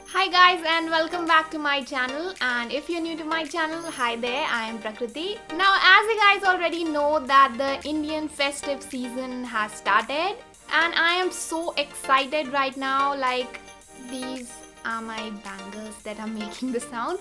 Hi guys and welcome back to my channel, and if you're new to my channel, hi there, I am Prakriti. Now as you guys already know that the Indian festive season has started and I am so excited right now. Like, these are my bangles that are making the sound,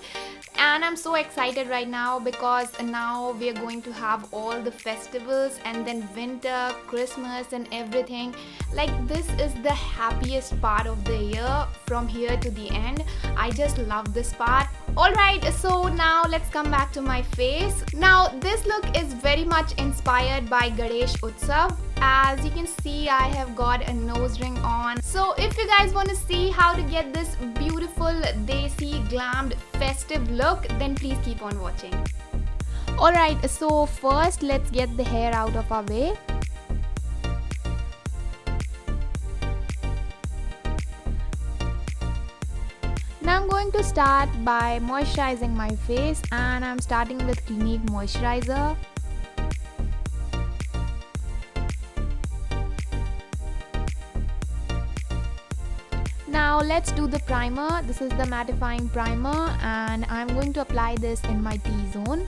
and I'm so excited right now because now we are going to have all the festivals and then winter, Christmas and everything. Like, this is the happiest part of the year from here to the end. I just love this part. Alright, so now let's come back to my face. Now this look is very much inspired by Ganesh Utsav. As you can see, I have got a nose ring on. So if you guys want to see how to get this beautiful desi glammed festive look, then please keep on watching. Alright, so first let's get the hair out of our way. Now I'm going to start by moisturizing my face, and I'm starting with Clinique moisturizer. Now let's do the primer. This is the mattifying primer and I'm going to apply this in my T-zone.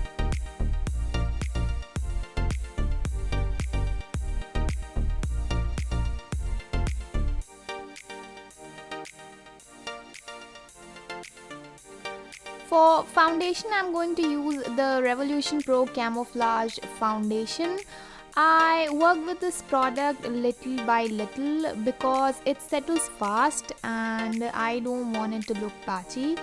For foundation, I'm going to use the Revolution Pro Camouflage foundation. I work with this product little by little because it settles fast and I don't want it to look patchy.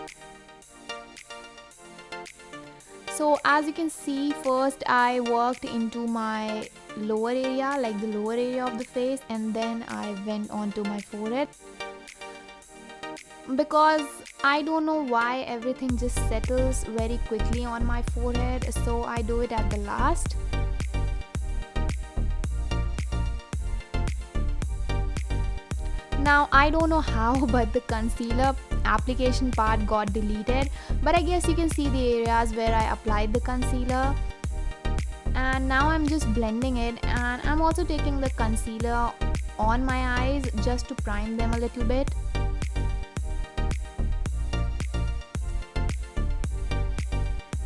So as you can see, first I worked into my lower area, like the lower area of the face, and then I went onto my forehead. Because I don't know why everything just settles very quickly on my forehead, so I do it at the last. Now I don't know how, but the concealer application part got deleted, but I guess you can see the areas where I applied the concealer. And now I'm just blending it, and I'm also taking the concealer on my eyes just to prime them a little bit.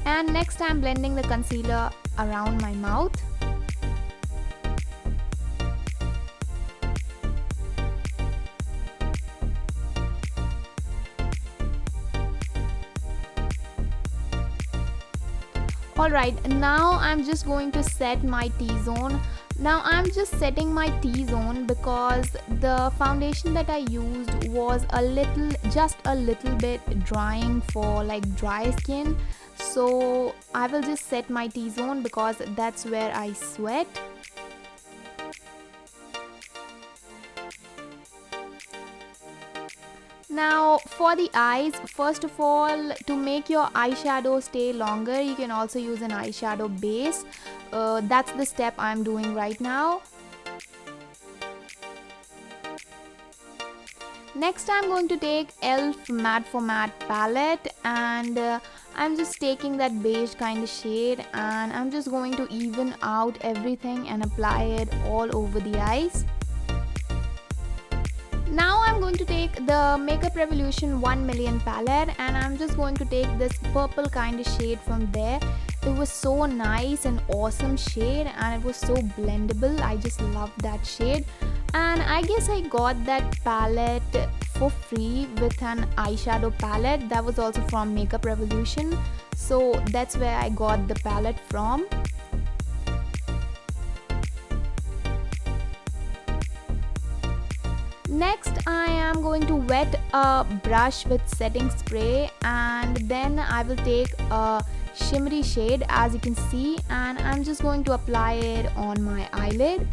And next I'm blending the concealer around my mouth. Alright, now I'm just going to set my T-zone. Now I'm just setting my T-zone because the foundation that I used was just a little bit drying for like dry skin. So I will just set my T-zone because that's where I sweat. Now for the eyes, first of all, to make your eyeshadow stay longer, you can also use an eyeshadow base. That's the step I'm doing right now. Next I'm going to take e.l.f. Matte for Matte palette, and I'm just taking that beige kind of shade, and I'm just going to even out everything and apply it all over the eyes. Now I'm going to take the Makeup Revolution 1 Million palette, and I'm just going to take this purple kind of shade from there. It was so nice and awesome shade, and it was so blendable. I just love that shade. And I guess I got that palette for free with an eyeshadow palette that was also from Makeup Revolution. So that's where I got the palette from. Next I am going to wet a brush with setting spray, and then I will take a shimmery shade, as you can see, and I'm just going to apply it on my eyelid.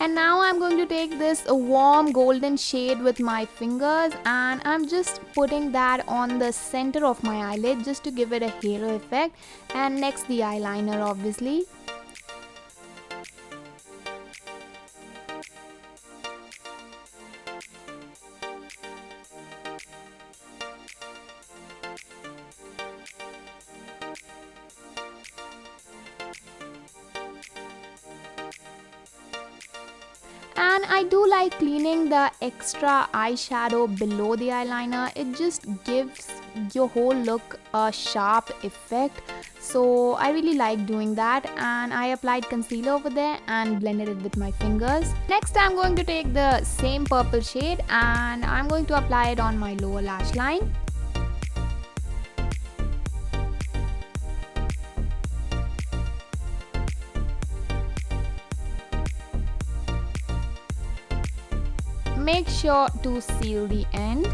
And now I'm going to take this warm golden shade with my fingers and I'm just putting that on the center of my eyelid just to give it a halo effect, and next the eyeliner obviously. And I do like cleaning the extra eyeshadow below the eyeliner. It just gives your whole look a sharp effect. So I really like doing that, and I applied concealer over there and blended it with my fingers. Next I'm going to take the same purple shade and I'm going to apply it on my lower lash line. Make sure to seal the end.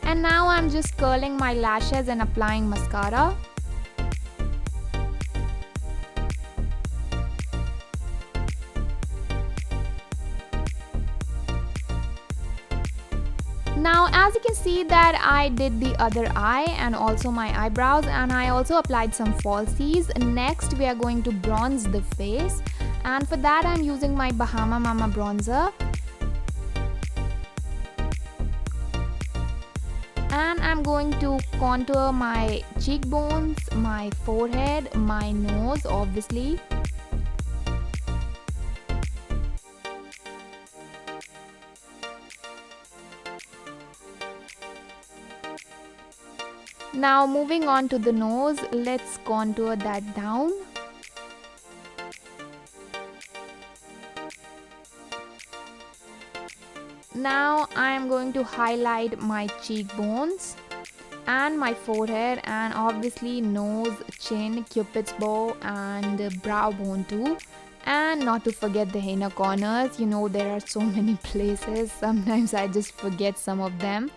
And now I'm just curling my lashes and applying mascara. Now as you can see that I did the other eye and also my eyebrows, and I also applied some falsies. Next we are going to bronze the face, and for that I'm using my Bahama Mama bronzer. And I'm going to contour my cheekbones, my forehead, my nose obviously. Now moving on to the nose, let's contour that down. Now I am going to highlight my cheekbones and my forehead, and obviously nose, chin, cupid's bow and brow bone too. And not to forget the inner corners. You know, there are so many places, sometimes I just forget some of them.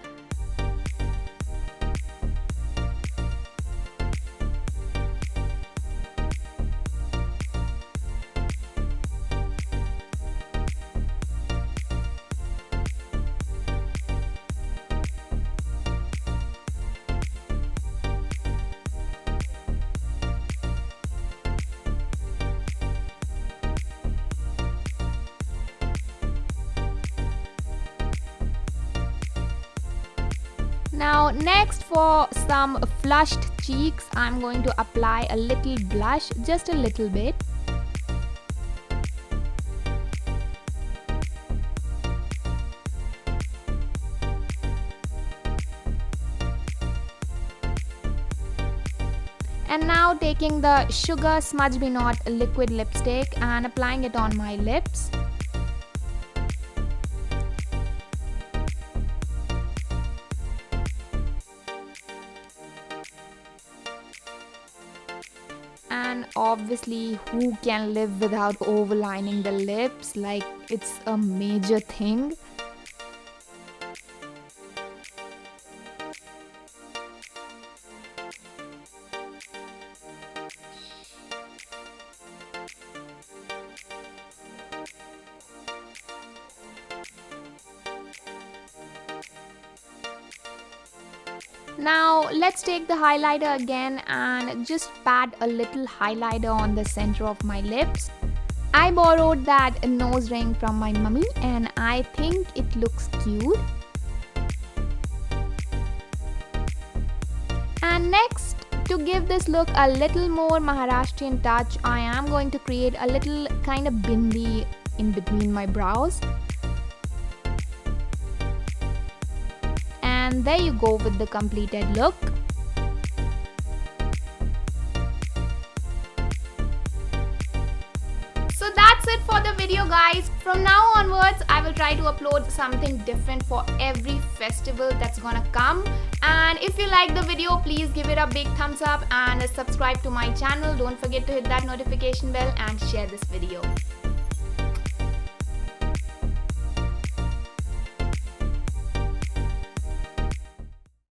Now next, for some flushed cheeks, I'm going to apply a little blush, just a little bit. And now taking the Sugar Smudge Me Not liquid lipstick and applying it on my lips. And obviously, who can live without overlining the lips? Like, it's a major thing. Now let's take the highlighter again and just pat a little highlighter on the center of my lips. I borrowed that nose ring from my mummy and I think it looks cute. And next, to give this look a little more Maharashtrian touch, I am going to create a little kind of bindi in between my brows. And there you go with the completed look. So that's it for the video, guys. From now onwards, I will try to upload something different for every festival that's gonna come. And if you like the video, please give it a big thumbs up and subscribe to my channel. Don't forget to hit that notification bell and share this video.